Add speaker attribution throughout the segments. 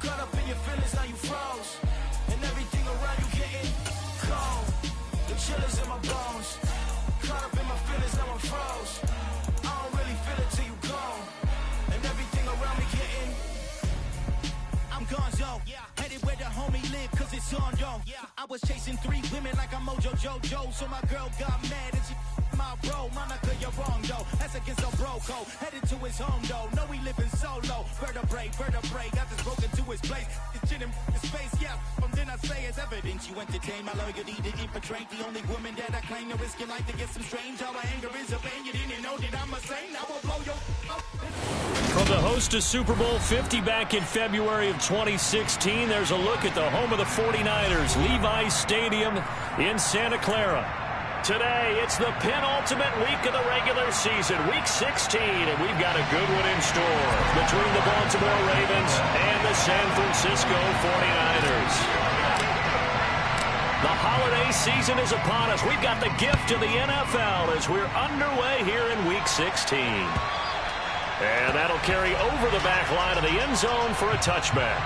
Speaker 1: Caught up in your feelings, now you froze. And everything around you getting cold. The chillers in my bones. Caught up in my feelings, now I'm froze. I don't really feel it till you gone. And everything around me getting. I'm gonzo. Headed where the homie live, cause it's on, yo. I was chasing 3 women like I'm Mojo Jojo. So my girl got mad and she my bro. Monica, you're wrong, though. That's against a bro code. Headed to his home, though. No, he living solo. Vertebrae. Got this broken to his place. It's chin in his face, yeah. From then I say it's evidence. You entertain my loyalty to infiltrate. The only woman that I claim to risk your life to get some strange. All my anger is a pain. You didn't know that I'm a saint. I will blow your up.
Speaker 2: From the host of Super Bowl 50 back in February of 2016, there's a look at the home of the 49ers, Levi's Stadium in Santa Clara. Today, it's the penultimate week of the regular season, week 16, and we've got a good one in store between the Baltimore Ravens and the San Francisco 49ers. The holiday season is upon us. We've got the gift of the NFL as we're underway here in week 16. And that'll carry over the back line of the end zone for a touchback.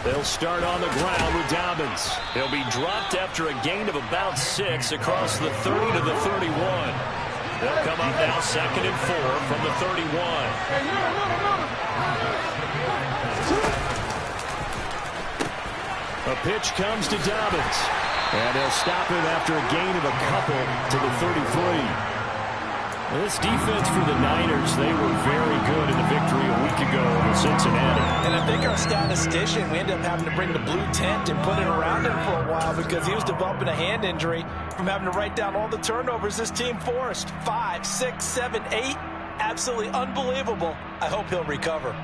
Speaker 2: They'll start on the ground with Dobbins. He'll be dropped after a gain of about 6 across the 30 to the 31. They'll come up now 2nd and 4 from the 31. A pitch comes to Dobbins. And they'll stop him after a gain of a couple to the 33. This defense for the Niners, they were very good in the victory a week ago over Cincinnati.
Speaker 3: And I think our statistician, we ended up having to bring the blue tent and put it around him for a while because he was developing a hand injury from having to write down all the turnovers this team forced. 5, 6, 7, 8. Absolutely unbelievable. I hope he'll recover.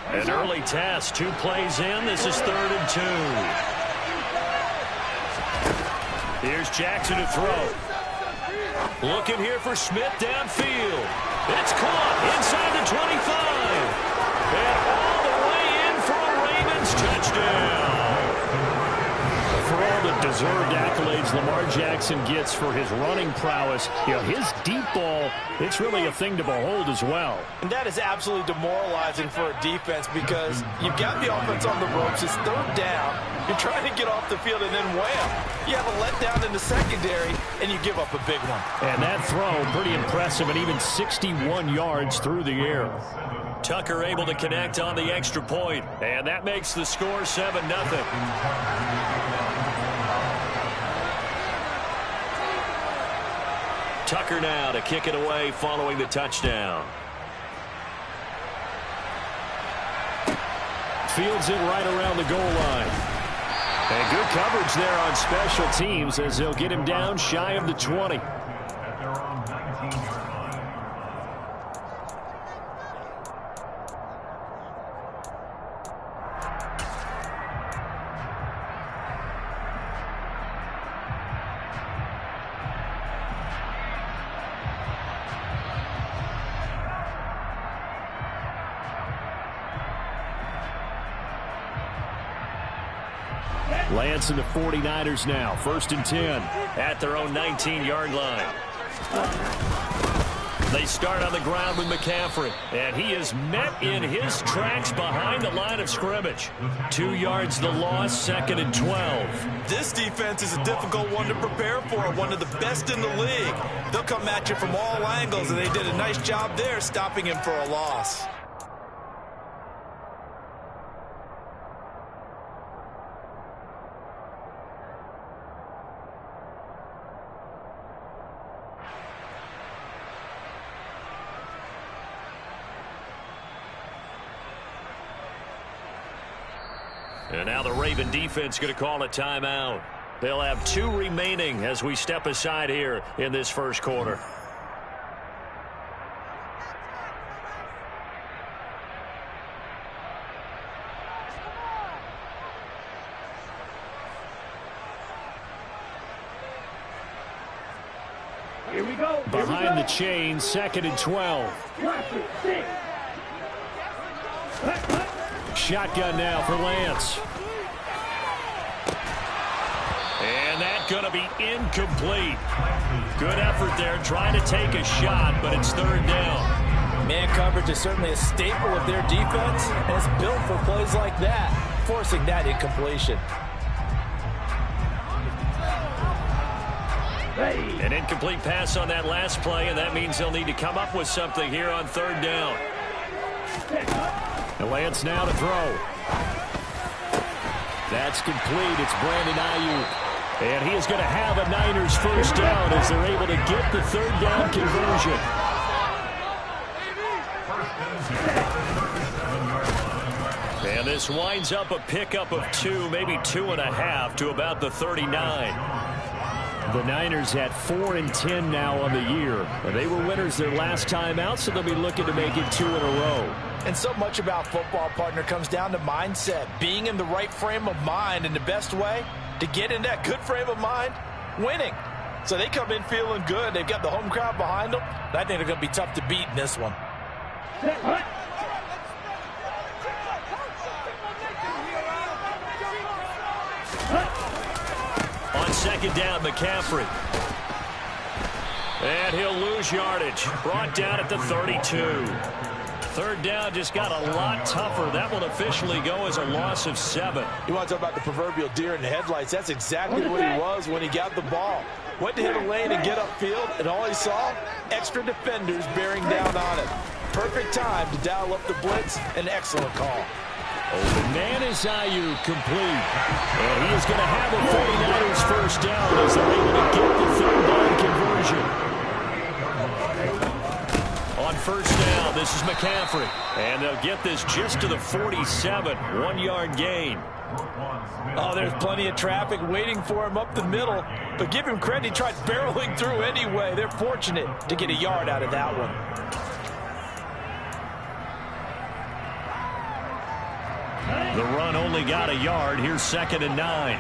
Speaker 2: An early test. 2 plays in. This is 3rd and 2. Here's Jackson to throw. Looking here for Smith downfield. It's caught inside the 25. And all the way in for a Ravens touchdown. For all the deserved accolades Lamar Jackson gets for his running prowess, his deep ball, it's really a thing to behold as well.
Speaker 3: And that is absolutely demoralizing for a defense because you've got the offense on the ropes. It's 3rd down. You're trying to get off the field, and then wham, you have a letdown in the secondary, and you give up a big one.
Speaker 2: And that throw, pretty impressive, and even 61 yards through the air. Tucker able to connect on the extra point, and that makes the score 7-0. Tucker now to kick it away following the touchdown. Fields it right around the goal line. And good coverage there on special teams as they'll get him down shy of the 20. Lance and the 49ers now. 1st and 10 at their own 19-yard line. They start on the ground with McCaffrey, and he is met in his tracks behind the line of scrimmage. 2 yards the loss, 2nd and 12.
Speaker 3: This defense is a difficult one to prepare for, one of the best in the league. They'll come at you from all angles, and they did a nice job there stopping him for a loss.
Speaker 2: And now the Raven defense going to call a timeout. They'll have 2 remaining as we step aside here in this first quarter.
Speaker 4: Here we go.
Speaker 2: Behind the chain, 2nd and 12. Shotgun now for Lance. And that's going to be incomplete. Good effort there trying to take a shot, but it's 3rd down.
Speaker 3: Man coverage is certainly a staple of their defense, and it's built for plays like that, forcing that incompletion.
Speaker 2: An incomplete pass on that last play, and that means they'll need to come up with something here on 3rd down. And Lance now to throw. That's complete. It's Brandon Ayuk. And he is going to have a Niners first down as they're able to get the 3rd down conversion. And this winds up a pickup of 2, maybe 2.5 to about the 39. The Niners at 4-10 now on the year. They were winners their last time out, so they'll be looking to make it 2 in a row.
Speaker 3: And so much about football, partner, comes down to mindset. Being in the right frame of mind, and the best way to get in that good frame of mind, winning. So they come in feeling good. They've got the home crowd behind them. I think they're going to be tough to beat in this one.
Speaker 2: On 2nd down, McCaffrey. And he'll lose yardage. Brought down at the 32. 3rd down just got a lot tougher. That will officially go as a loss of 7.
Speaker 3: You want to talk about the proverbial deer in the headlights. That's exactly what he was when he got the ball. Went to hit a lane and get upfield, and all he saw, extra defenders bearing down on it. Perfect time to dial up the blitz. An excellent call.
Speaker 2: Open man is Ayuk, complete. And he is going to have a 49ers first down as they're able to get the 3rd down conversion. On 1st down, this is McCaffrey. And they'll get this just to the 47, 1-yard gain.
Speaker 3: Oh, there's plenty of traffic waiting for him up the middle. But give him credit, he tried barreling through anyway. They're fortunate to get a yard out of that one.
Speaker 2: The run only got a yard. Here's 2nd and 9.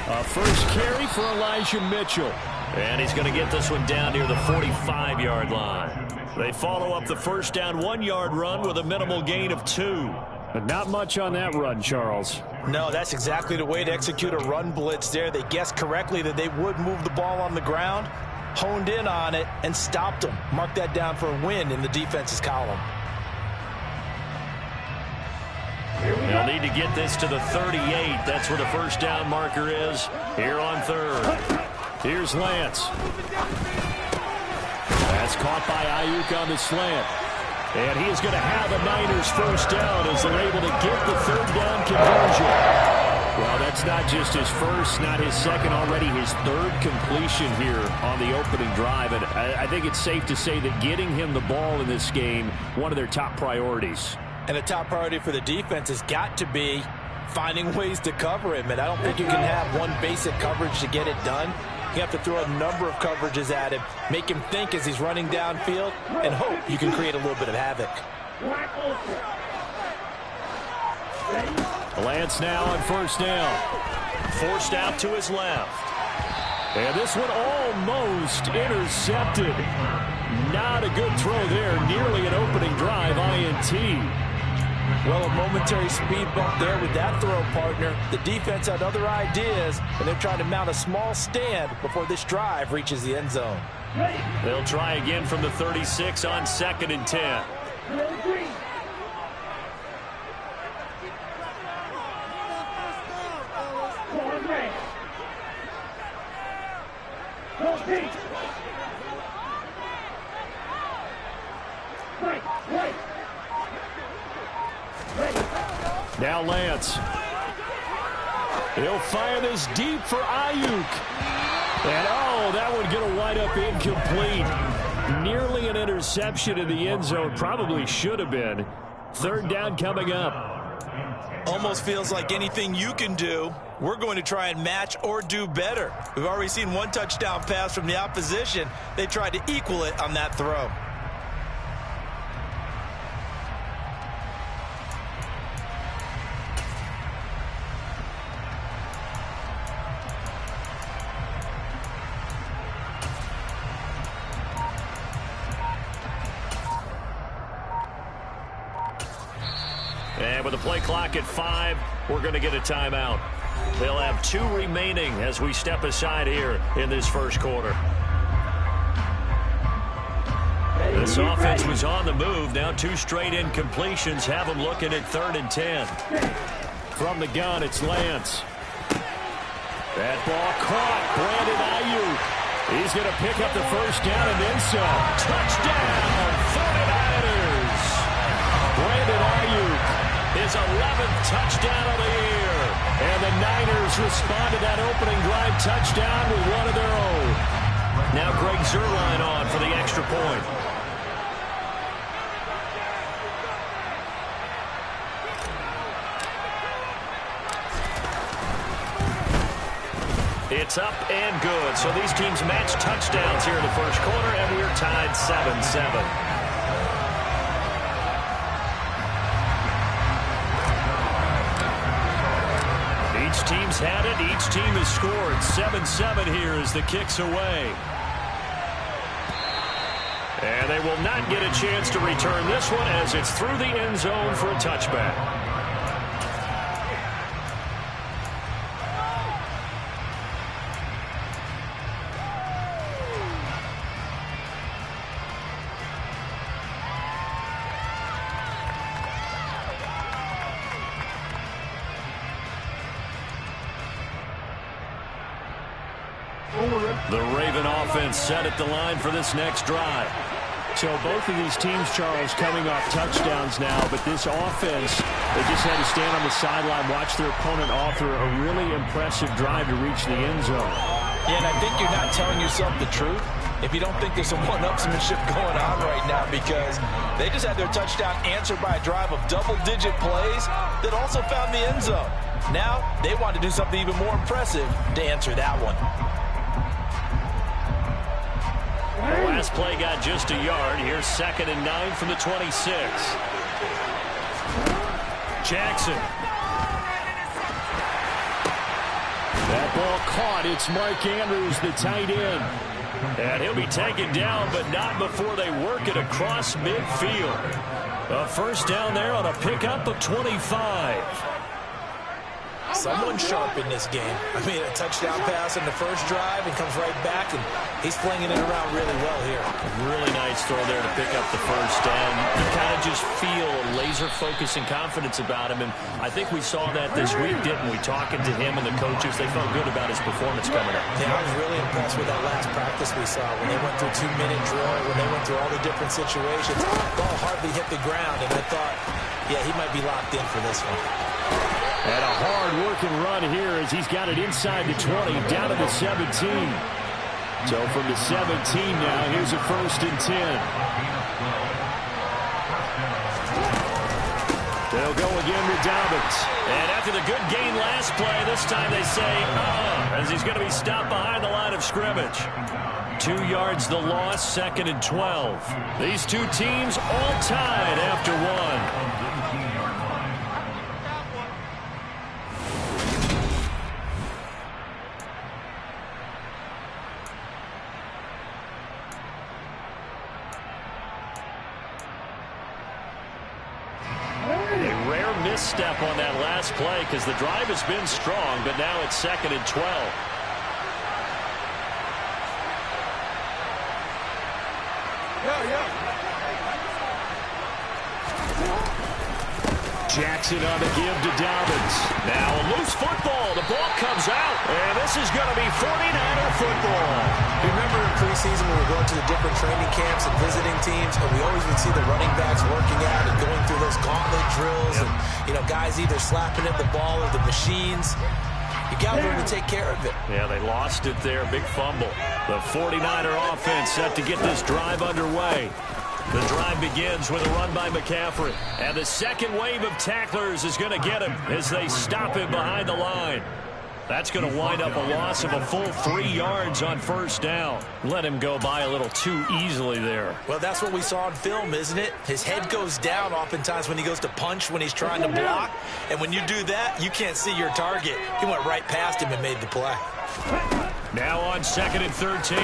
Speaker 2: A first carry for Elijah Mitchell. And he's going to get this one down near the 45-yard line. They follow up the first down 1-yard run with a minimal gain of 2. But not much on that run, Charles.
Speaker 3: No, that's exactly the way to execute a run blitz there. They guessed correctly that they would move the ball on the ground, honed in on it, and stopped them. Mark that down for a win in the defense's column.
Speaker 2: They'll need to get this to the 38. That's where the first down marker is here on 3rd. Here's Lance. That's caught by Ayuk on the slant. And he is going to have a Niners first down as they're able to get the 3rd down conversion. Well, that's not just his first, not his second, already his 3rd completion here on the opening drive. And I think it's safe to say that getting him the ball in this game, one of their top priorities.
Speaker 3: And a top priority for the defense has got to be finding ways to cover him. And I don't think you can have one basic coverage to get it done. You have to throw a number of coverages at him, make him think as he's running downfield, and hope you can create a little bit of havoc.
Speaker 2: Lance now on first down. Forced out to his left. And this one almost intercepted. Not a good throw there. Nearly an opening drive INT.
Speaker 3: Well, a momentary speed bump there with that throw, partner. The defense had other ideas, and they're trying to mount a small stand before this drive reaches the end zone.
Speaker 2: They'll try again from the 36 on 2nd and 10. Now Lance. He'll fire this deep for Ayuk. And, oh, that one going to wind up incomplete. Nearly an interception in the end zone. Probably should have been. Third down coming up.
Speaker 3: Almost feels like anything you can do, we're going to try and match or do better. We've already seen one touchdown pass from the opposition. They tried to equal it on that throw.
Speaker 2: And with the play clock at 5, we're going to get a timeout. They'll have 2 remaining as we step aside here in this first quarter. This offense was on the move. Now 2 straight incompletions have them looking at 3rd and 10. From the gun, it's Lance. That ball caught. Brandon Ayuk. He's going to pick up the first down and then some. Touchdown, 49ers. Brandon Ayuk. His 11th touchdown of the year. And the Niners respond to that opening drive touchdown with one of their own. Now Greg Zuerlein on for the extra point. It's up and good. So these teams match touchdowns here in the first quarter, and we're tied 7-7. Each team's had it. Each team has scored. 7-7 here as the kick's away. And they will not get a chance to return this one as it's through the end zone for a touchback. The Raven offense set at the line for this next drive.
Speaker 4: So both of these teams, Charles, coming off touchdowns now, but this offense, they just had to stand on the sideline, watch their opponent offer a really impressive drive to reach the end zone.
Speaker 3: Yeah, and I think you're not telling yourself the truth if you don't think there's some one-upsmanship going on right now, because they just had their touchdown answered by a drive of double-digit plays that also found the end zone. Now they want to do something even more impressive to answer that one.
Speaker 2: The last play got just a yard. Here's 2nd and 9 from the 26. Jackson.
Speaker 4: That ball caught. It's Mark Andrews, the tight end.
Speaker 2: And he'll be taken down, but not before they work it across midfield. A first down there on a pickup of 25.
Speaker 3: Someone sharp in this game. I mean, a touchdown pass in the first drive and comes right back, and he's flinging it around really well here.
Speaker 2: Really nice throw there to pick up the first down. You kind of just feel a laser focus and confidence about him, and I think we saw that this week, didn't we? Talking to him and the coaches, they felt good about his performance coming up.
Speaker 3: Yeah, I was really impressed with that last practice we saw when they went through 2-minute drill, when they went through all the different situations. Ball hardly hit the ground, and I thought, yeah, he might be locked in for this one.
Speaker 4: And a hard-working run here as he's got it inside the 20, down to the 17. So from the 17 now, here's a 1st and 10. They'll go again with Dobbins.
Speaker 2: And after the good gain last play, this time they say, as he's going to be stopped behind the line of scrimmage. 2 yards the loss, 2nd and 12. These two teams all tied after one. Misstep on that last play because the drive has been strong, but now it's 2nd and 12.
Speaker 4: Jackson on the give to Dobbins.
Speaker 2: Now a loose football. The ball comes out, and this is going to be 49er football.
Speaker 3: Remember in preseason when we were going to the different training camps and visiting teams, and we always would see the running backs working out and going through those gauntlet drills, and guys either slapping at the ball or the machines. You got to learn to take care of it.
Speaker 2: Yeah, they lost it there. Big fumble. The 49er offense set to get this drive underway. The drive begins with a run by McCaffrey. And the second wave of tacklers is going to get him as they stop him behind the line. That's going to wind up a loss of a full 3 yards on first down. Let him go by a little too easily there.
Speaker 3: Well, that's what we saw on film, isn't it? His head goes down oftentimes when he goes to punch, when he's trying to block. And when you do that, you can't see your target. He went right past him and made the play.
Speaker 2: Now on 2nd and 13.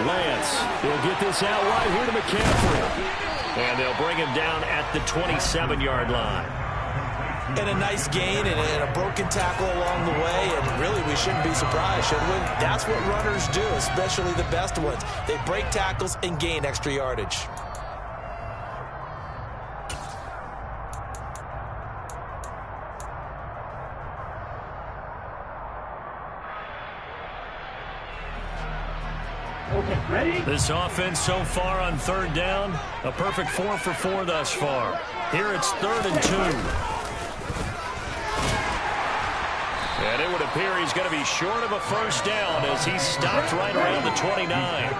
Speaker 2: Lance will get this out right here to McCaffrey. And they'll bring him down at the 27-yard line.
Speaker 3: And a nice gain and a broken tackle along the way. And really, we shouldn't be surprised, should we? That's what runners do, especially the best ones. They break tackles and gain extra yardage.
Speaker 2: This offense so far on 3rd down, a perfect 4 for 4 thus far. Here it's 3rd and 2. And it would appear he's going to be short of a first down as he stopped right around the 29.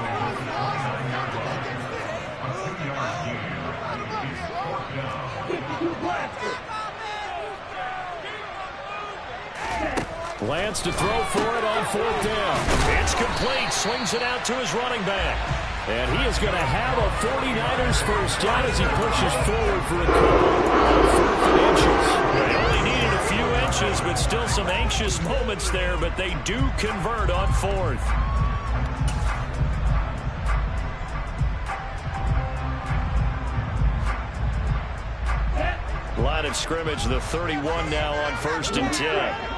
Speaker 2: Lance to throw for it on 4th down. It's complete. Swings it out to his running back. And he is going to have a 49ers first down as he pushes forward for a couple of 4th inches. They only needed a few inches, but still some anxious moments there, but they do convert on 4th. Line of scrimmage, the 31 now on 1st and 10.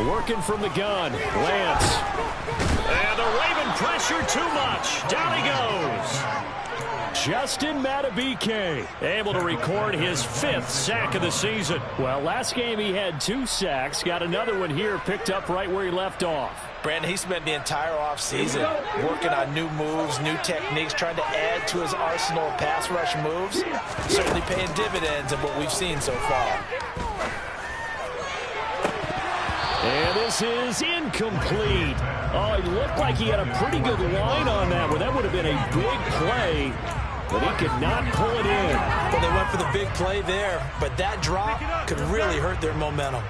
Speaker 2: Working from the gun, Lance. And the Raven pressure too much. Down he goes. Justin Madubuike able to record his 5th sack of the season. Well, last game he had 2 sacks. Got another one here picked up right where he left off.
Speaker 3: Brandon, he spent the entire offseason working on new moves, new techniques, trying to add to his arsenal of pass rush moves. Certainly paying dividends of what we've seen so far.
Speaker 2: And this is incomplete. Oh, it looked like he had a pretty good line on that one. That would have been a big play, but he could not pull it in.
Speaker 3: Well, they went for the big play there, but that drop could really hurt their momentum.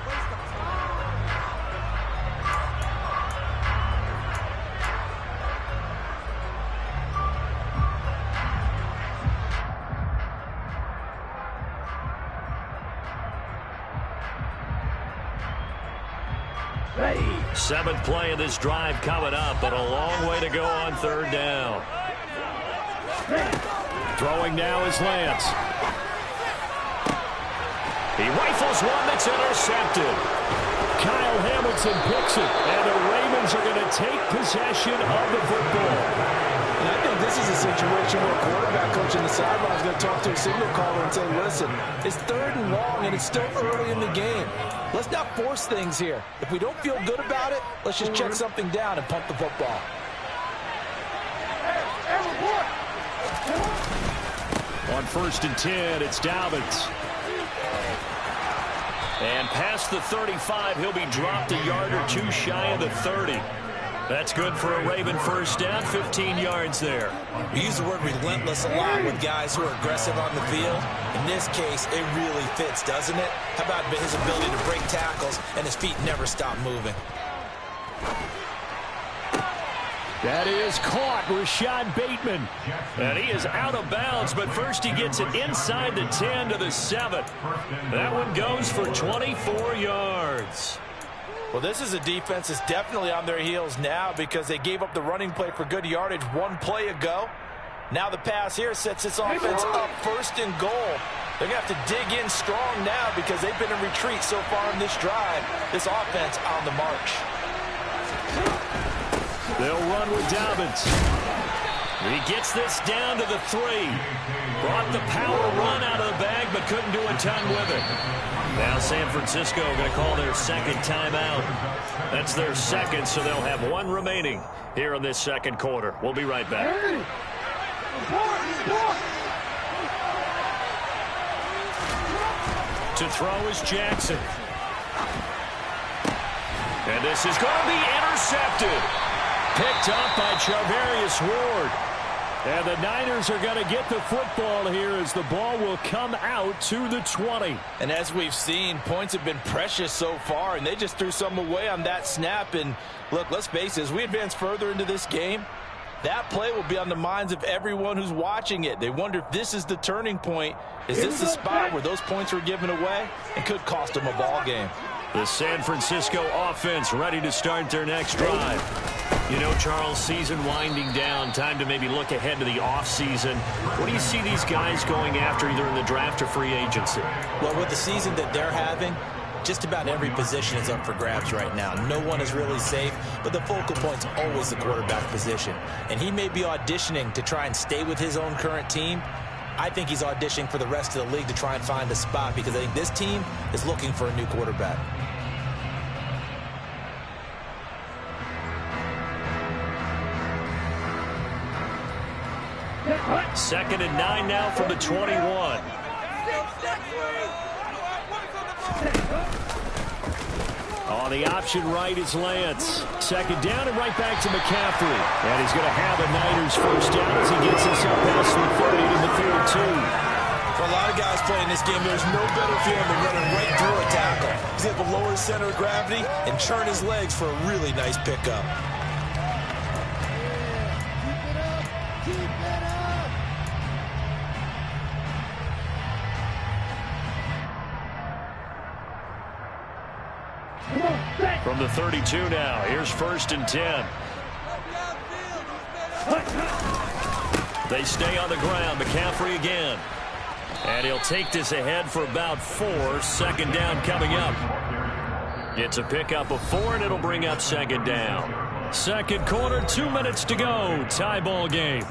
Speaker 2: Seventh play of this drive coming up, but a long way to go on 3rd down. Throwing now is Lance. He rifles one that's intercepted. Kyle Hamilton picks it, and the Ravens are going to take possession of the football.
Speaker 3: And I think this is a situation where a quarterback coach in the sideline is going to talk to a signal caller and say, listen, it's 3rd and long, and it's still early in the game. Let's not force things here. If we don't feel good about it, let's just check something down and pump the football.
Speaker 2: On 1st and 10, it's Dobbins. And past the 35, he'll be dropped a yard or 2 shy of the 30. That's good for a Raven first down, 15 yards there.
Speaker 3: We use the word relentless a lot with guys who are aggressive on the field. In this case, it really fits, doesn't it? How about his ability to break tackles and his feet never stop moving?
Speaker 2: That is caught, Rashad Bateman. And he is out of bounds, but first he gets it inside the 10 to the 7. That one goes for 24 yards.
Speaker 3: Well, this is a defense that's definitely on their heels now because they gave up the running play for good yardage 1 play ago. Now the pass here sets this offense up 1st and goal. They're going to have to dig in strong now because they've been in retreat so far in this drive. This offense on the march.
Speaker 2: They'll run with Dobbins. He gets this down to the 3. Brought the power run out of the bag, but couldn't do a ton with it. Now San Francisco going to call their 2nd timeout. That's their 2nd, so they'll have 1 remaining here in this 2nd quarter. We'll be right back. To throw is Jackson. And this is going to be intercepted. Picked up by Charvarius Ward. And the Niners are going to get the football here as the ball will come out to the 20.
Speaker 3: And as we've seen, points have been precious so far, and they just threw some away on that snap. And look, let's face it, as we advance further into this game, that play will be on the minds of everyone who's watching it. They wonder if this is the turning point. Is this the spot where those points were given away? It could cost them a ball game.
Speaker 2: The San Francisco offense ready to start their next drive. You know, Charles, season winding down, time to maybe look ahead to the offseason. What do you see these guys going after either in the draft or free agency?
Speaker 5: Well, with the season that they're having, just about every position is up for grabs right now. No one is really safe, but the focal point's always the quarterback position. And he may be auditioning to try and stay with his own current team. I think he's auditioning for the rest of the league to try and find a spot because I think this team is looking for a new quarterback.
Speaker 2: Second and 9 now from the 21. On the option right is Lance. Second down and right back to McCaffrey. And he's going to have a Niners first down as he gets this up past the 30 to the 32.
Speaker 3: For a lot of guys playing this game, there's no better feeling than running right through a tackle. He's able to lower his center of gravity and churn his legs for a really nice pickup.
Speaker 2: From the 32 now, here's 1st and 10. They stay on the ground. McCaffrey again. And he'll take this ahead for about 4. Second down coming up. It's a pickup of 4, and it'll bring up second down. Second quarter, 2 minutes to go. Tie ball game.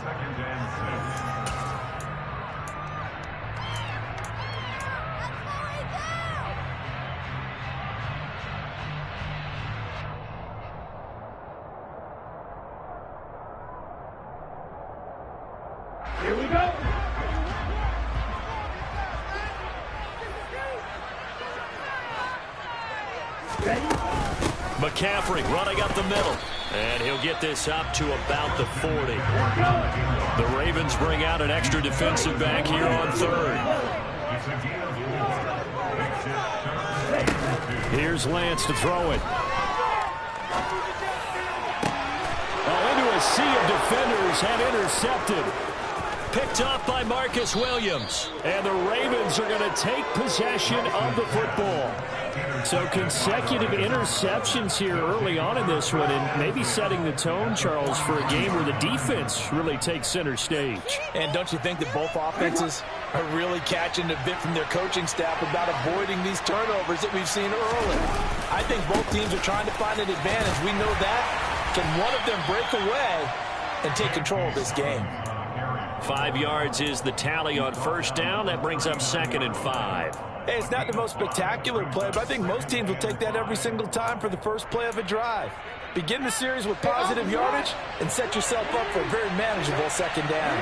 Speaker 6: Here we go.
Speaker 2: McCaffrey running up the middle. And he'll get this up to about the 40. The Ravens bring out an extra defensive back here on third. Here's Lance to throw it. Into a sea of defenders and intercepted. Picked up by Marcus Williams. And the Ravens are going to take possession of the football. So consecutive interceptions here early on in this one, and maybe setting the tone, Charles, for a game where the defense really takes center stage.
Speaker 3: And don't you think that both offenses are really catching a bit from their coaching staff about avoiding these turnovers that we've seen early? I think both teams are trying to find an advantage. We know that. Can one of them break away and take control of this game?
Speaker 2: 5 yards is the tally on first down. That brings up 2nd and 5.
Speaker 3: Hey, it's not the most spectacular play, but I think most teams will take that every single time for the first play of a drive. Begin the series with positive yardage and set yourself up for a very manageable second down.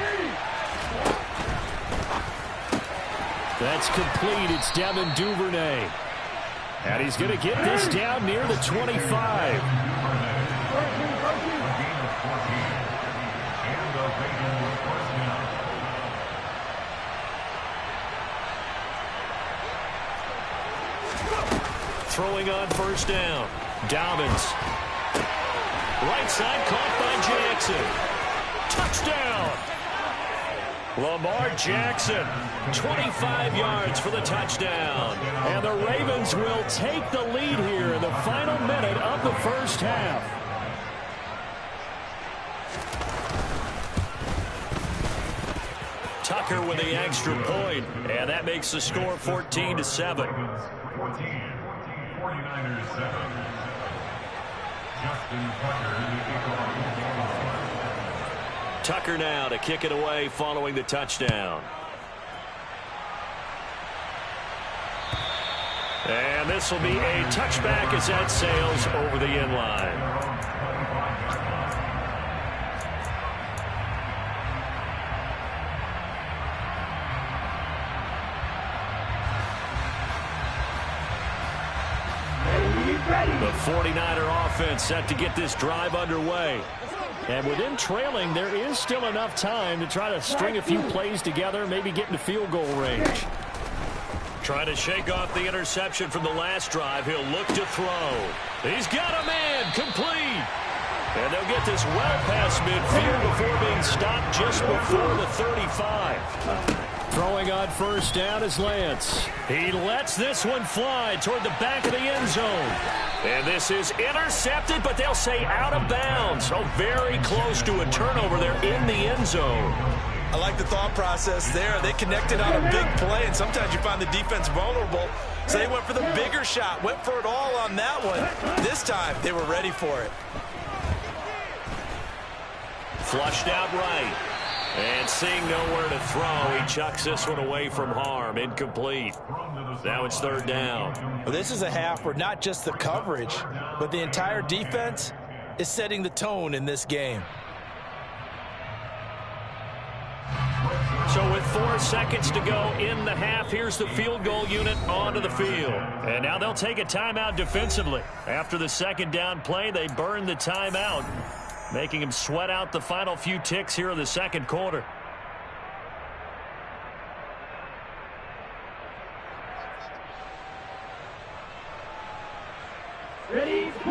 Speaker 2: That's complete. It's Devin Duvernay. And he's going to get this down near the 25. Throwing on first down. Dobbins. Right side caught by Jackson. Touchdown. Lamar Jackson. 25 yards for the touchdown. And the Ravens will take the lead here in the final minute of the first half. Tucker with the extra point. And that makes the score 14-7.
Speaker 6: 49ers 7. Justin Tucker.
Speaker 2: Tucker now to kick it away following the touchdown. And this will be a touchback as that sails over the end line. 49er offense set to get this drive underway. And with them trailing, there is still enough time to try to string a few plays together, maybe get into field goal range. Trying to shake off the interception from the last drive. He'll look to throw. He's got a man, complete. And they'll get this well past midfield before being stopped just before the 35. Throwing on first down is Lance. He lets this one fly toward the back of the end zone. And this is intercepted, but they'll say out of bounds. So very close to a turnover there in the end zone.
Speaker 3: I like the thought process there. They connected on a big play, and sometimes you find the defense vulnerable. So they went for the bigger shot, went for it all on that one. This time, they were ready for it.
Speaker 2: Flushed out right. And seeing nowhere to throw, he chucks this one away from harm. Incomplete. Now it's third down.
Speaker 3: Well, this is a half where not just the coverage, but the entire defense is setting the tone in this game.
Speaker 2: So with 4 seconds to go in the half, here's the field goal unit onto the field. And now they'll take a timeout defensively. After the second down play, they burn the timeout, making him sweat out the final few ticks here in the second quarter.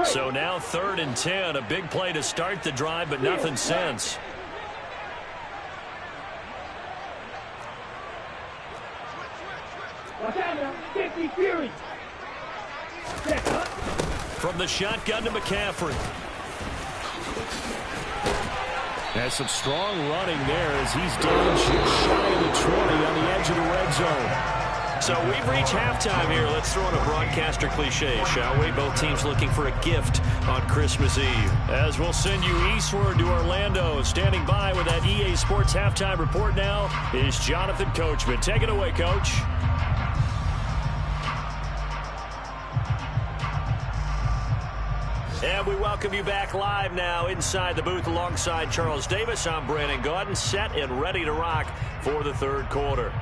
Speaker 2: So now 3rd and 10, a big play to start the drive, but nothing since. From the shotgun to McCaffrey. Has some strong running there as he's down just shy of the 20 on the edge of the red zone. So we've reached halftime here. Let's throw in a broadcaster cliche, shall we? Both teams looking for a gift on Christmas Eve. As we'll send you eastward to Orlando. Standing by with that EA Sports halftime report now is Jonathan Coachman. Take it away, Coach. And we welcome you back live now inside the booth alongside Charles Davis. I'm Brandon Gaudin, set and ready to rock for the third quarter.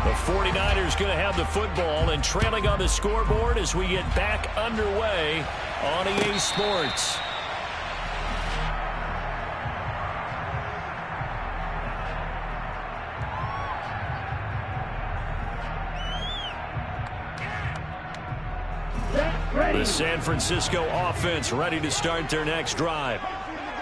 Speaker 2: The 49ers going to have the football and trailing on the scoreboard as we get back underway on EA Sports. The San Francisco offense ready to start their next drive.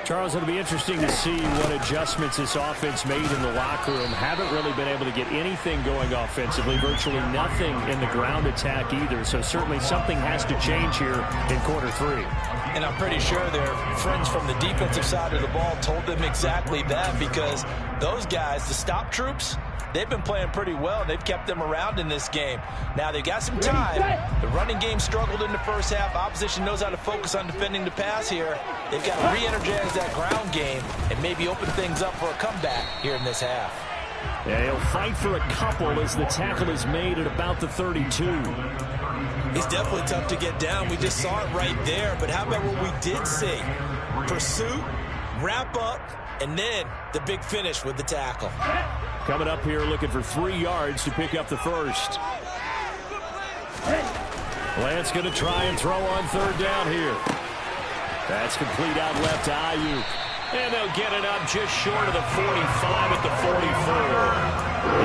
Speaker 4: Charles, it'll be interesting to see what adjustments this offense made in the locker room. Haven't really been able to get anything going offensively, virtually nothing in the ground attack either. So certainly something has to change here in quarter 3.
Speaker 3: And I'm pretty sure their friends from the defensive side of the ball told them exactly that, because those guys, the stop troops, they've been playing pretty well, and they've kept them around in this game. Now, they've got some time. The running game struggled in the first half. Opposition knows how to focus on defending the pass here. They've got to re-energize that ground game and maybe open things up for a comeback here in this half.
Speaker 4: Yeah, he'll fight for a couple as the tackle is made at about the 32.
Speaker 3: He's definitely tough to get down. We just saw it right there. But how about what we did see? Pursuit, wrap up, and then the big finish with the tackle.
Speaker 4: Coming up here looking for 3 yards to pick up the first. Lance going to try and throw on third down here. That's complete out left to Ayuk.
Speaker 2: And they'll get it up just short of the 45 at the 44.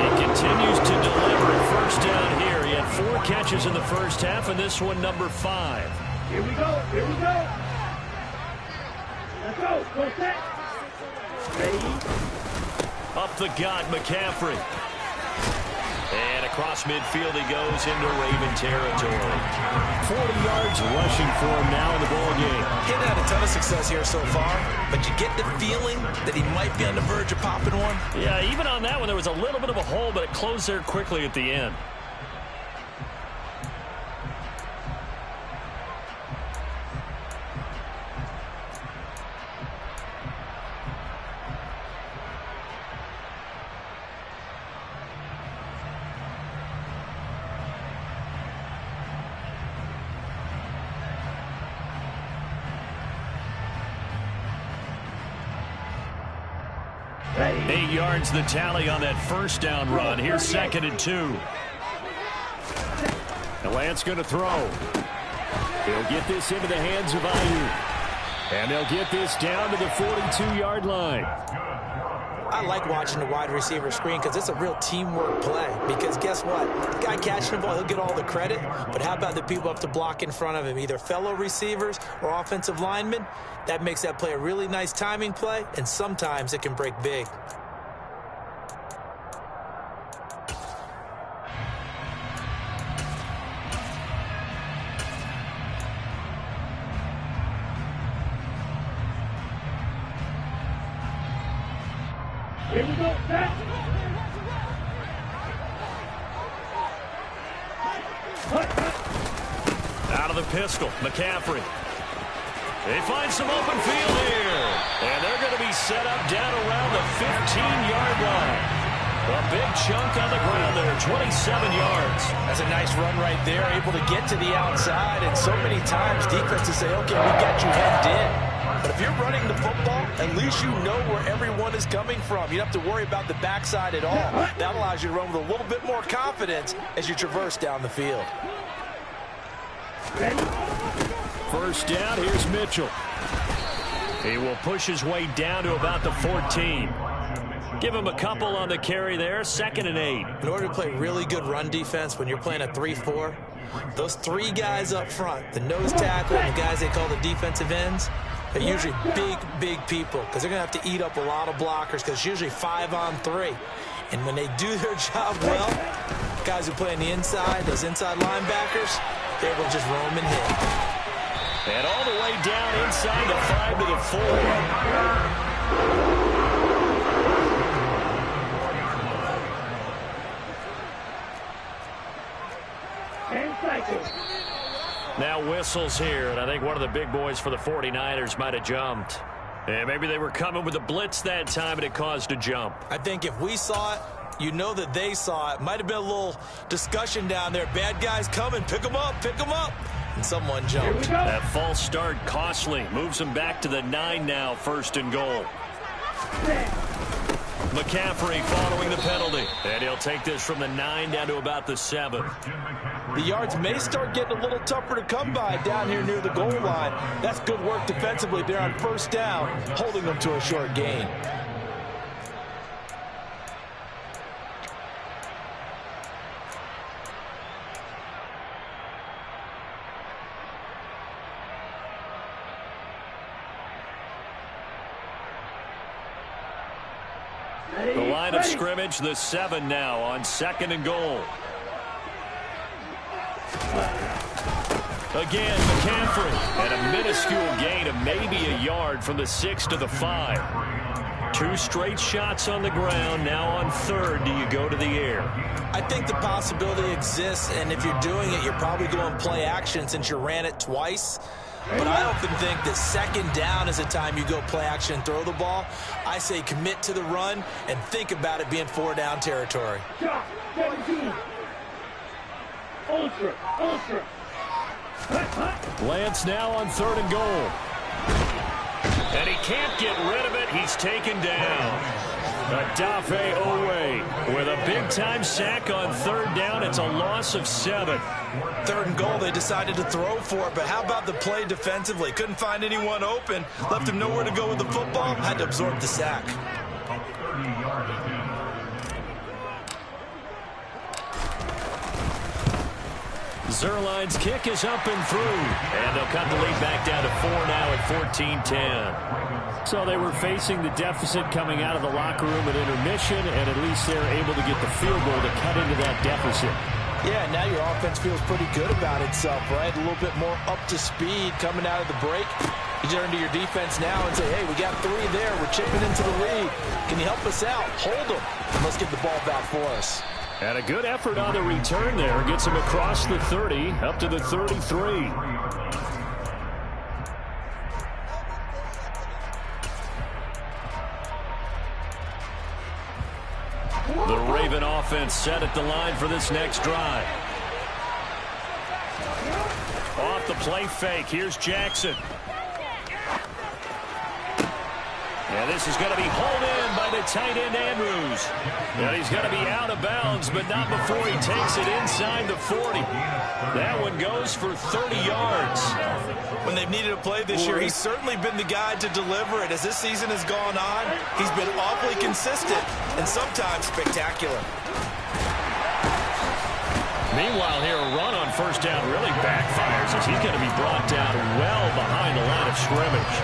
Speaker 2: He continues to deliver first down here. He had 4 catches in the first half, and this one number 5.
Speaker 6: Here we go. Here we go. Let's go. Go set. Ready.
Speaker 2: Up the gut, McCaffrey. And across midfield he goes into Raven territory.
Speaker 4: 40 yards rushing for him now in the ball game.
Speaker 3: He's had a ton of success here so far, but you get the feeling that he might be on the verge of popping one.
Speaker 2: Yeah, even on that one there was a little bit of a hole, but it closed there quickly at the end. 8 yards the tally on that first down run. Here's 2nd and 2. And Lance going to throw. He'll get this into the hands of Ayuk. And they'll get this down to the 42-yard line.
Speaker 5: I like watching the wide receiver screen because it's a real teamwork play. Because guess what? The guy catching the ball, he'll get all the credit. But how about the people up to block in front of him, either fellow receivers or offensive linemen? That makes that play a really nice timing play, and sometimes it can break big.
Speaker 6: Here we go, set.
Speaker 2: Out of the pistol, McCaffrey. They find some open field here. And they're going to be set up down around the 15-yard line. A big chunk on the ground there, 27 yards.
Speaker 3: That's a nice run right there, able to get to the outside. And so many times defenses say, okay, we got you hemmed in. But if you're running the football, at least you know where everyone is coming from. You don't have to worry about the backside at all. That allows you to run with a little bit more confidence as you traverse down the field.
Speaker 2: First down, here's Mitchell. He will push his way down to about the 14. Give him a couple on the carry there, 2nd and 8.
Speaker 5: In order to play really good run defense when you're playing a 3-4, those 3 guys up front, the nose tackle and the guys they call the defensive ends, they're usually big people because they're going to have to eat up a lot of blockers because it's usually 5-on-3. And when they do their job well, guys who play on the inside, those inside linebackers, they're able to just roam and hit.
Speaker 2: And all the way down inside the 5 to the 4. Now whistles here, and I think one of the big boys for the 49ers might have jumped. And maybe they were coming with a blitz that time, and it caused a jump.
Speaker 5: I think if we saw it, you know that they saw it. Might have been a little discussion down there. Bad guys coming, pick them up, and someone jumped.
Speaker 2: That false start costly. Moves them back to the 9 now, 1st and goal. McCaffrey following the penalty. And he'll take this from the 9 down to about the 7.
Speaker 3: The yards may start getting a little tougher to come by down here near the goal line. That's good work defensively there on first down, holding them to a short gain.
Speaker 2: The line of scrimmage, the 7 now on 2nd and goal. Again, McCaffrey, and a minuscule gain of maybe a yard from the 6 to the 5. 2 straight shots on the ground. Now on 3rd, do you go to the air?
Speaker 5: I think the possibility exists, and if you're doing it, you're probably going to play action since you ran it twice. But I often think that 2nd down is the time you go play action and throw the ball. I say commit to the run and think about it being 4-down territory.
Speaker 6: Shot, 17. Ultra.
Speaker 2: Lance now on 3rd and goal. And he can't get rid of it. He's taken down. Odafe Oweh with a big-time sack on 3rd down. It's a loss of 7.
Speaker 5: 3rd and goal, they decided to throw for it, but how about the play defensively? Couldn't find anyone open, left him nowhere to go with the football, had to absorb the sack.
Speaker 2: Zerline's kick is up and through. And they'll cut the lead back down to 4 now at 14-10.
Speaker 4: So they were facing the deficit coming out of the locker room at intermission, and at least they're able to get the field goal to cut into that deficit.
Speaker 3: Yeah, now your offense feels pretty good about itself, right? A little bit more up to speed coming out of the break. You turn to your defense now and say, hey, we got 3 there. We're chipping into the lead. Can you help us out? Hold them. And let's get the ball back for us.
Speaker 2: And a good effort on the return there. Gets him across the 30, up to the 33. The Raven offense set at the line for this next drive. Off the play fake. Here's Jackson. And this is going to be hauled in by the tight end Andrews. And he's going to be out of bounds, but not before he takes it inside the 40. That one goes for 30 yards.
Speaker 3: When they've needed a play this year, he's certainly been the guy to deliver it. As this season has gone on, he's been awfully consistent and sometimes spectacular.
Speaker 2: Meanwhile, here, a run on first down really backfires as he's going to be brought down well behind the line of scrimmage.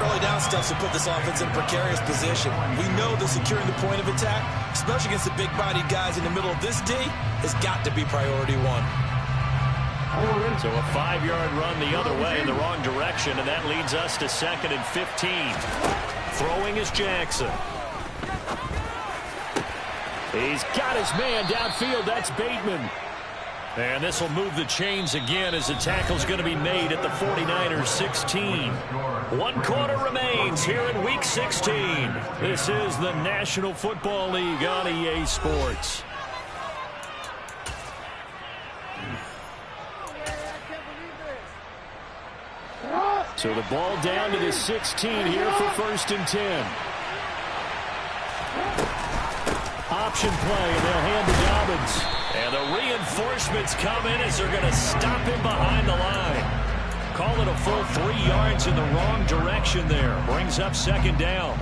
Speaker 5: Early down steps will put this offense in a precarious position. We know that securing the point of attack, especially against the big-bodied guys in the middle of this D, has got to be priority one.
Speaker 2: So a 5-yard run the other way in the wrong direction, and that leads us to 2nd and 15. Throwing is Jackson. He's got his man downfield. That's Bateman. And this will move the chains again as the tackle's going to be made at the 49ers 16. 1 quarter remains here in Week 16. This is the National Football League on EA Sports. So the ball down to the 16 here for 1st and 10. Option play, and they'll hand to Dobbins. And the reinforcements come in as they're going to stop him behind the line. Call it a full 3 yards in the wrong direction there. Brings up 2nd down.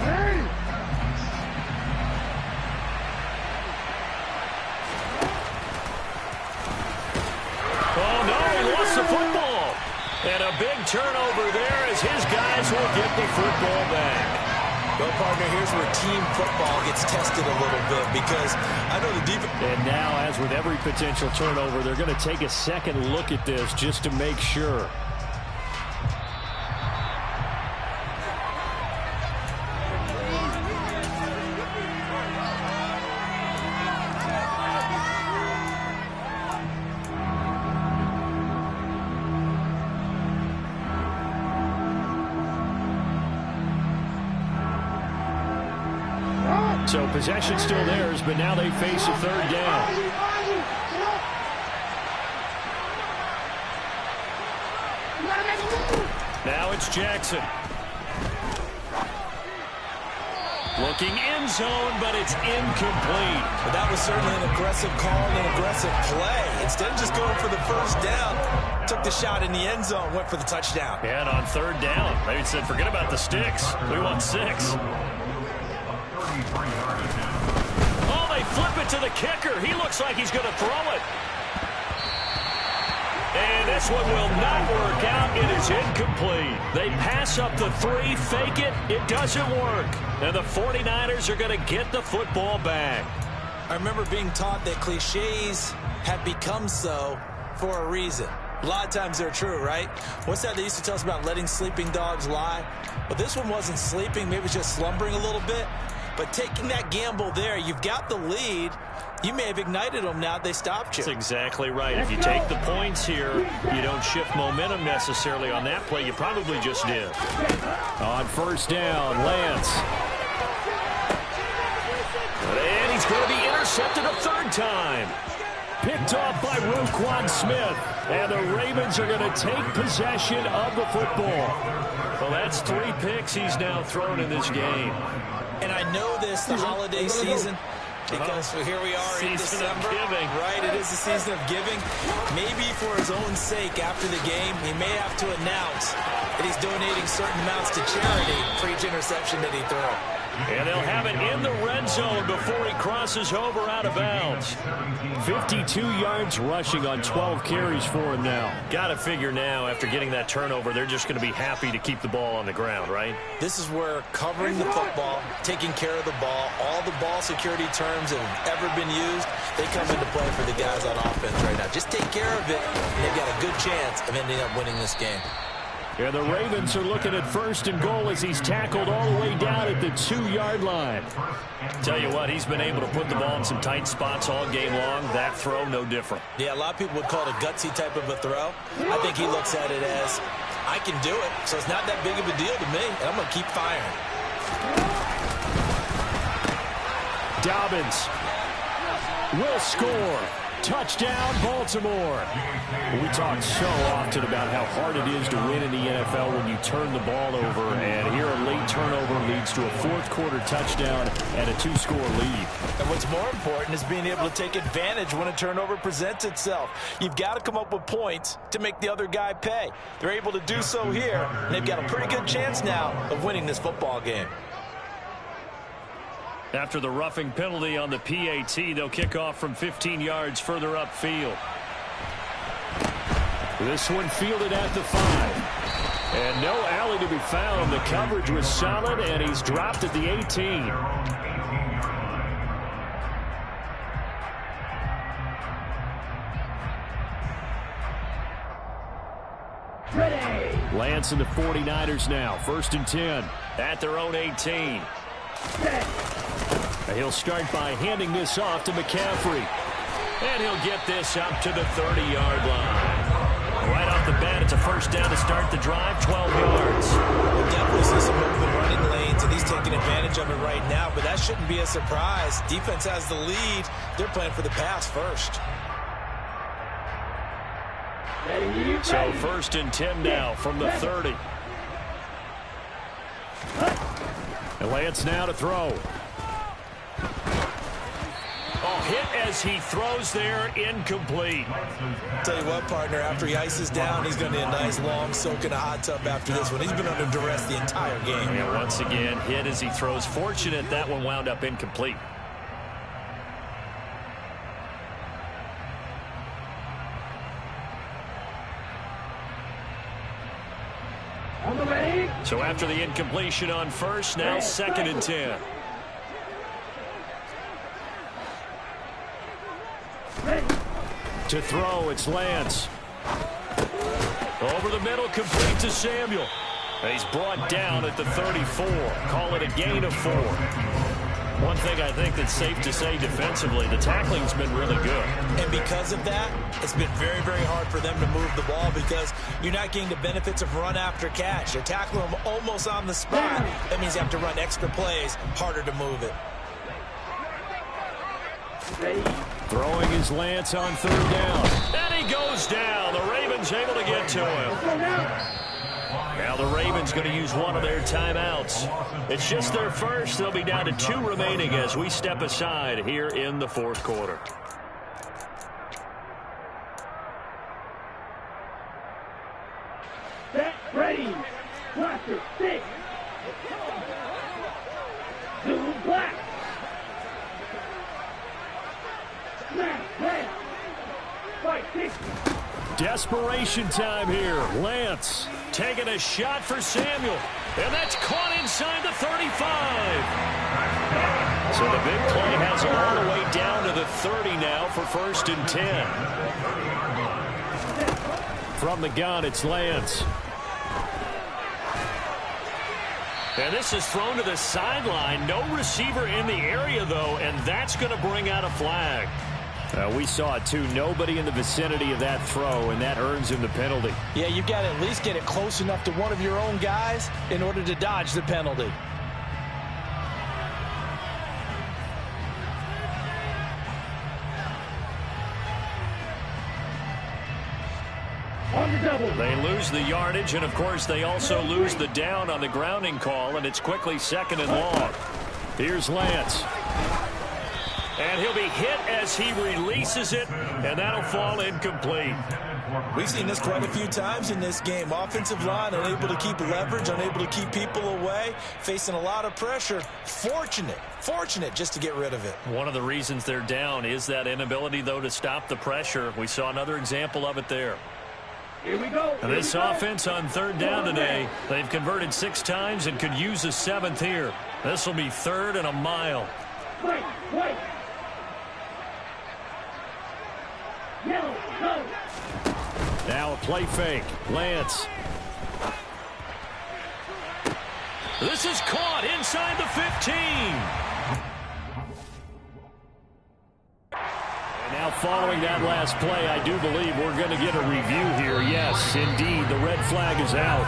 Speaker 2: Oh, no, he lost the football. And a big turnover there as his guys will get the football back.
Speaker 5: Well, partner, here's where team football gets tested a little bit because I know the defense.
Speaker 4: And now, as with every potential turnover, they're going to take a second look at this just to make sure. So possession still theirs, but now they face a 3rd down. Now it's Jackson. Looking end zone, but it's incomplete.
Speaker 5: But that was certainly an aggressive call and an aggressive play. Instead of just going for the 1st down, took the shot in the end zone, went for the touchdown.
Speaker 2: And on 3rd down, they said, forget about the sticks. We want 6. Oh, they flip it to the kicker. He looks like he's going to throw it. And this one will not work out. It is incomplete. They pass up the 3, fake it. It doesn't work. And the 49ers are going to get the football back.
Speaker 5: I remember being taught that cliches have become so for a reason. A lot of times they're true, right? What's that they used to tell us about letting sleeping dogs lie? But this one wasn't sleeping. Maybe it was just slumbering a little bit. But taking that gamble there, you've got the lead. You may have ignited them now they stopped you.
Speaker 2: That's exactly right. If you take the points here, you don't shift momentum necessarily on that play. You probably just did.
Speaker 4: On 1st down, Lance.
Speaker 2: And he's going to be intercepted a 3rd time.
Speaker 4: Picked off by Roquan Smith. And the Ravens are going to take possession of the football.
Speaker 2: Well, that's 3 picks he's now thrown in this game.
Speaker 5: And I know this, the holiday season, because here we are in December. Right, it is the season of giving. Maybe for his own sake, after the game, he may have to announce that he's donating certain amounts to charity for each interception that he throws.
Speaker 2: And they'll have it in the red zone before he crosses over out of bounds.
Speaker 4: 52 yards rushing on 12 carries for him now.
Speaker 2: Got to figure now, after getting that turnover, they're just going to be happy to keep the ball on the ground, right?
Speaker 5: This is where covering the football, taking care of the ball, all the ball security terms that have ever been used, they come into play for the guys on offense right now. Just take care of it, and they've got a good chance of ending up winning this game.
Speaker 4: And the Ravens are looking at 1st and goal as he's tackled all the way down at the 2-yard line.
Speaker 2: Tell you what, he's been able to put the ball in some tight spots all game long. That throw, no different.
Speaker 5: Yeah, a lot of people would call it a gutsy type of a throw. I think he looks at it as, I can do it, so it's not that big of a deal to me, and I'm going to keep firing.
Speaker 4: Dobbins will score. Touchdown, Baltimore. We talk so often about how hard it is to win in the NFL when you turn the ball over, and here a late turnover leads to a fourth-quarter touchdown and a 2-score lead.
Speaker 3: And what's more important is being able to take advantage when a turnover presents itself. You've got to come up with points to make the other guy pay. They're able to do so here, and they've got a pretty good chance now of winning this football game.
Speaker 2: After the roughing penalty on the PAT, they'll kick off from 15 yards further upfield. This one fielded at the 5. And no alley to be found. The coverage was solid, and he's dropped at the 18.
Speaker 6: Ready.
Speaker 4: Lance and the 49ers now. 1st and 10.
Speaker 2: At their own 18. He'll start by handing this off to McCaffrey. And he'll get this up to the 30-yard line. Right off the bat, it's a first down to start the drive, 12 yards.
Speaker 3: We'll definitely see some open running lanes, and he's taking advantage of it right now, but that shouldn't be a surprise. Defense has the lead. They're playing for the pass first.
Speaker 2: So 1st and 10 now from the 30.
Speaker 4: And Lance now to throw.
Speaker 2: Oh, hit as he throws there, incomplete.
Speaker 3: Tell you what, partner, after he ices down, he's going to need a nice long soak in a hot tub after this one. He's been under duress the entire game.
Speaker 2: And once again, hit as he throws. Fortunate that one wound up incomplete.
Speaker 6: On the ready.
Speaker 2: So after the incompletion on first, now 2nd and 10.
Speaker 4: To throw, it's Lance.
Speaker 2: Over the middle, complete to Samuel. He's brought down at the 34. Call it a gain of 4. One thing I think that's safe to say defensively, the tackling's been really good.
Speaker 3: And because of that, it's been very, very hard for them to move the ball because you're not getting the benefits of run after catch. They're tackling them almost on the spot. That means you have to run extra plays, harder to move it.
Speaker 4: Throwing is Lance on 3rd down.
Speaker 2: And he goes down. The Ravens able to get to him. Now the Ravens going to use one of their timeouts. It's just their first. They'll be down to 2 remaining as we step aside here in the 4th quarter.
Speaker 6: Set. Ready. Blaster. 6. Blue. Black. Left. Fight. 6.
Speaker 4: Desperation time here. Lance
Speaker 2: taking a shot for Samuel. And that's caught inside the 35. So the big play has him all the way down to the 30 now for 1st and 10.
Speaker 4: From the gun, it's Lance.
Speaker 2: And this is thrown to the sideline. No receiver in the area, though, and that's going to bring out a flag.
Speaker 4: We saw it, too. Nobody in the vicinity of that throw, and that earns him the penalty.
Speaker 3: Yeah, you've got to at least get it close enough to one of your own guys in order to dodge the penalty.
Speaker 6: On the double.
Speaker 2: They lose the yardage, and, of course, they also lose the down on the grounding call, and it's quickly 2nd and long.
Speaker 4: Here's Lance.
Speaker 2: And he'll be hit as he releases it, and that'll fall incomplete.
Speaker 3: We've seen this quite a few times in this game. Offensive line unable to keep leverage, unable to keep people away, facing a lot of pressure. Fortunate just to get rid of it.
Speaker 2: One of the reasons they're down is that inability, though, to stop the pressure. We saw another example of it there.
Speaker 6: Here we go.
Speaker 2: And this offense on 3rd down today, they've converted 6 times and could use a 7th here. This will be 3rd and a mile.
Speaker 6: White. Yellow. Go.
Speaker 4: Now a play fake. Lance.
Speaker 2: This is caught inside the 15.
Speaker 4: And now following that last play, I do believe we're going to get a review here. Yes, indeed, the red flag is out.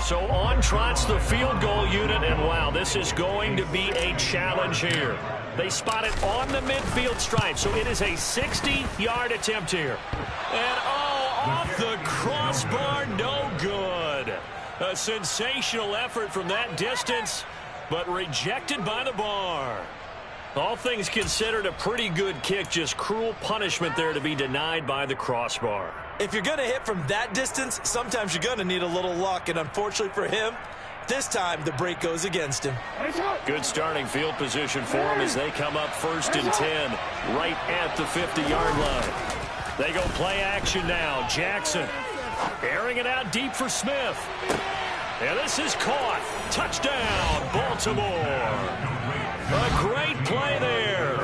Speaker 2: So on trots the field goal unit, and wow, this is going to be a challenge here. They spot it on the midfield stripe, so it is a 60-yard attempt here. And off the crossbar, no good. A sensational effort from that distance, but rejected by the bar. All things considered, a pretty good kick, just cruel punishment there to be denied by the crossbar.
Speaker 5: If you're going to hit from that distance, sometimes you're going to need a little luck, and unfortunately for him, this time the break goes against him.
Speaker 2: Good starting field position for him as they come up 1st and 10 right at the 50-yard line. They go play action now. Jackson airing it out deep for Smith. And this is caught. Touchdown, Baltimore. A great play there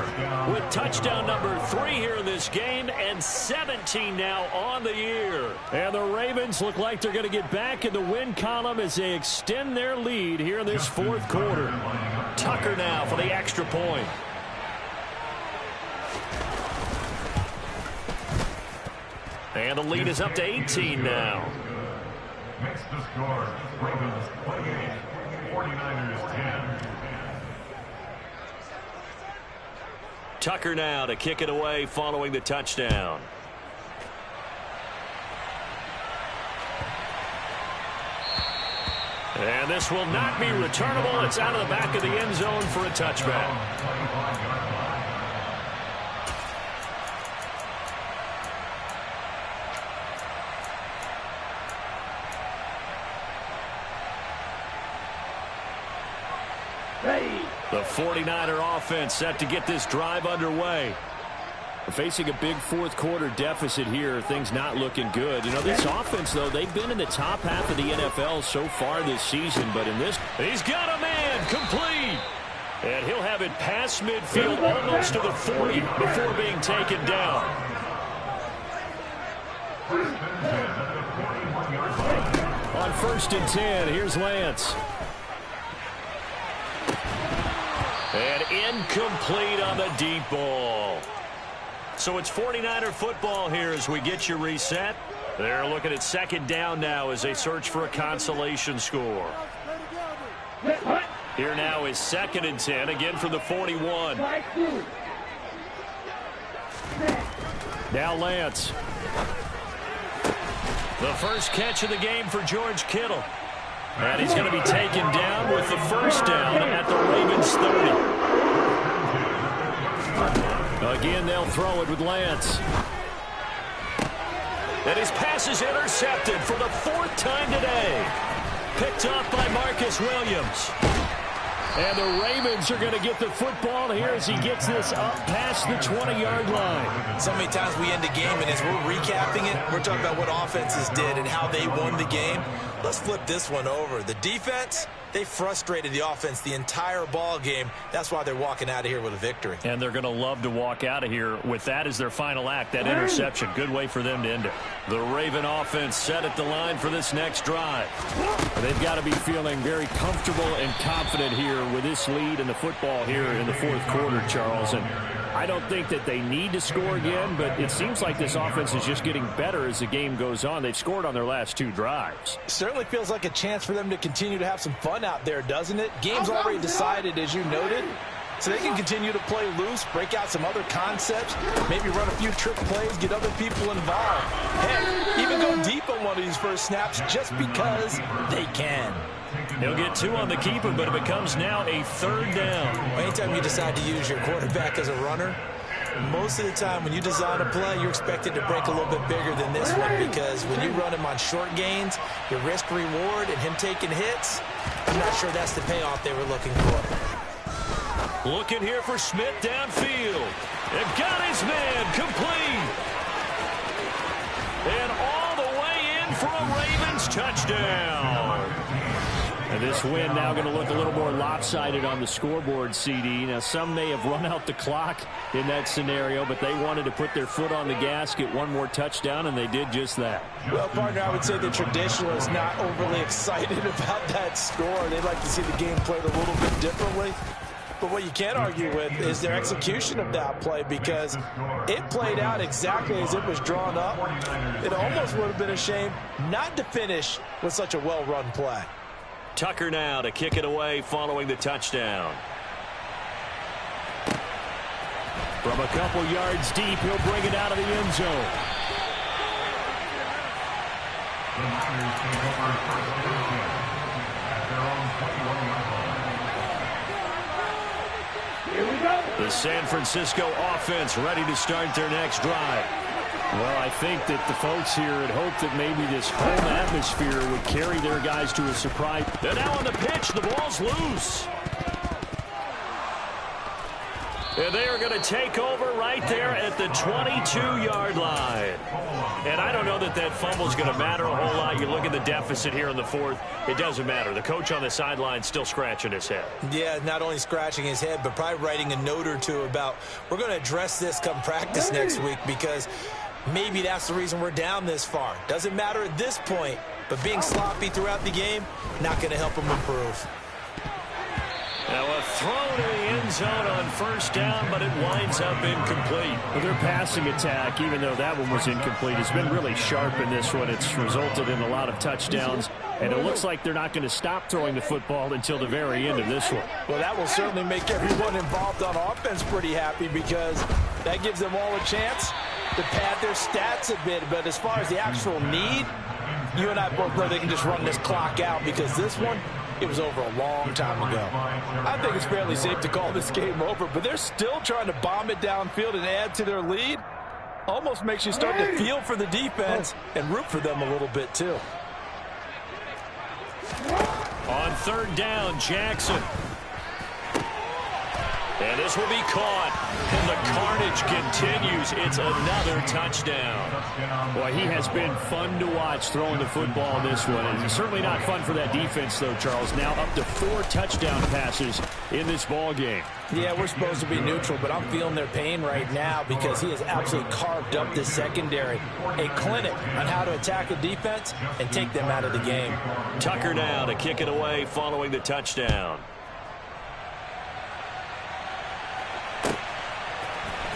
Speaker 2: with touchdown number 3 here in this game and 17 now on the year. And the Ravens look like they're going to get back in the win column as they extend their lead here in this 4th quarter. Tucker now for the extra point. And the lead is up to 18 now.
Speaker 7: Next to score, Ravens 28, 49ers 10.
Speaker 2: Tucker now to kick it away following the touchdown. And this will not be returnable. It's out of the back of the end zone for a touchback. The 49er offense set to get this drive underway. We're facing a big 4th quarter deficit here. Things not looking good. You know, this offense, though, they've been in the top half of the NFL so far this season. But in this, he's got a man complete. And he'll have it past midfield almost to the 40 before being taken down. On 1st and 10, here's Lance. And incomplete on the deep ball. So it's 49er football here as we get you reset. They're looking at 2nd down now as they search for a consolation score. Here now is 2nd and 10, again from the 41. Now Lance. The first catch of the game for George Kittle. And he's going to be taken down with the 1st down at the Ravens 30. Again, they'll throw it with Lance. And his pass is intercepted for the 4th time today. Picked off by Marcus Williams. And the Ravens are going to get the football here as he gets this up past the 20-yard line.
Speaker 5: So many times we end a game, and as we're recapping it, we're talking about what offenses did and how they won the game. Let's flip this one over. The defense, they frustrated the offense the entire ball game. That's why they're walking out of here with a victory.
Speaker 2: And they're going to love to walk out of here with that as their final act, that interception. Good way for them to end it. The Raven offense set at the line for this next drive. They've got to be feeling very comfortable and confident here with this lead in the football here in the 4th quarter, Charles. And I don't think that they need to score again, but it seems like this offense is just getting better as the game goes on. They've scored on their last 2 drives.
Speaker 5: Certainly feels like a chance for them to continue to have some fun out there, doesn't it? Game's already decided, as you noted, so they can continue to play loose, break out some other concepts, maybe run a few trick plays, get other people involved. Heck, even go deep on one of these first snaps just because they can.
Speaker 2: He'll get 2 on the keeper, but it becomes now a 3rd down.
Speaker 5: Anytime you decide to use your quarterback as a runner, most of the time when you design a play, you're expected to break a little bit bigger than this one, because when you run him on short gains, your risk reward and him taking hits, I'm not sure that's the payoff they were looking for.
Speaker 2: Looking here for Smith downfield. And got his man complete. And all the way in for a Ravens touchdown. And this win now going to look a little more lopsided on the scoreboard, CD. Now, some may have run out the clock in that scenario, but they wanted to put their foot on the gas, get one more touchdown, and they did just that.
Speaker 5: Well, partner, I would say the traditionalists not overly excited about that score. They'd like to see the game played a little bit differently.
Speaker 3: But what you can't argue with is their execution of that play, because it played out exactly as it was drawn up. It almost would have been a shame not to finish with such a well-run play.
Speaker 2: Tucker now to kick it away following the touchdown.
Speaker 4: From a couple yards deep, he'll bring it out of the end zone.
Speaker 7: The Niners take over first and 10 at their own 21-yard line.
Speaker 6: Here we go.
Speaker 2: The San Francisco offense ready to start their next drive.
Speaker 4: Well, I think that the folks here had hoped that maybe this home atmosphere would carry their guys to a surprise.
Speaker 2: They're now on the pitch. The ball's loose. And they are going to take over right there at the 22-yard line. And I don't know that that fumble's going to matter a whole lot. You look at the deficit here in the fourth. It doesn't matter. The coach on the sideline still scratching his head.
Speaker 5: Yeah, not only scratching his head, but probably writing a note or two about, we're going to address this come practice next week, because maybe that's the reason we're down this far. Doesn't matter at this point, but being sloppy throughout the game, not going to help him improve.
Speaker 2: Now a throw to the end zone on first down, but it winds up incomplete.
Speaker 4: Well, their passing attack, even though that one was incomplete, has been really sharp in this one. It's resulted in a lot of touchdowns, and it looks like they're not going to stop throwing the football until the very end of this one.
Speaker 3: Well, that will certainly make everyone involved on offense pretty happy, because that gives them all a chance to pad their stats a bit. But as far as the actual need, you and I both know they can just run this clock out, because this one, it was over a long time ago. I think it's fairly safe to call this game over, but they're still trying to bomb it downfield and add to their lead. Almost makes you start to feel for the defense and root for them a little bit too.
Speaker 2: On third down, Jackson. And this will be caught. And the carnage continues. It's another touchdown.
Speaker 4: Boy, he has been fun to watch throwing the football in this one. And it's certainly not fun for that defense, though, Charles. Now up to 4 touchdown passes in this ball game.
Speaker 3: Yeah, we're supposed to be neutral, but I'm feeling their pain right now, because he has absolutely carved up the secondary. A clinic on how to attack a defense and take them out of the game.
Speaker 2: Tucker now to kick it away following the touchdown.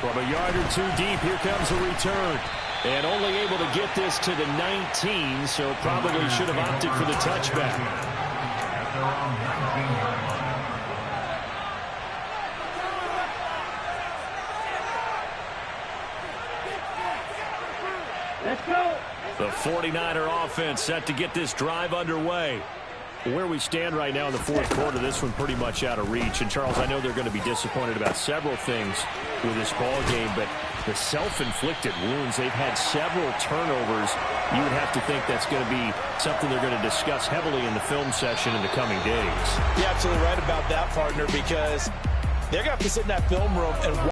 Speaker 4: From a yard or two deep, here comes a return. And only able to get this to the 19, so probably should have opted for the touchback.
Speaker 7: At their own 19-yard line.
Speaker 6: Let's go.
Speaker 2: The 49er offense set to get this drive underway.
Speaker 4: Where we stand right now in the fourth quarter, this one pretty much out of reach. And, Charles, I know they're going to be disappointed about several things with this ball game, but the self-inflicted wounds, they've had several turnovers. You would have to think that's going to be something they're going to discuss heavily in the film session in the coming days.
Speaker 3: You're absolutely right about that, partner, because they're going to have to sit in that film room and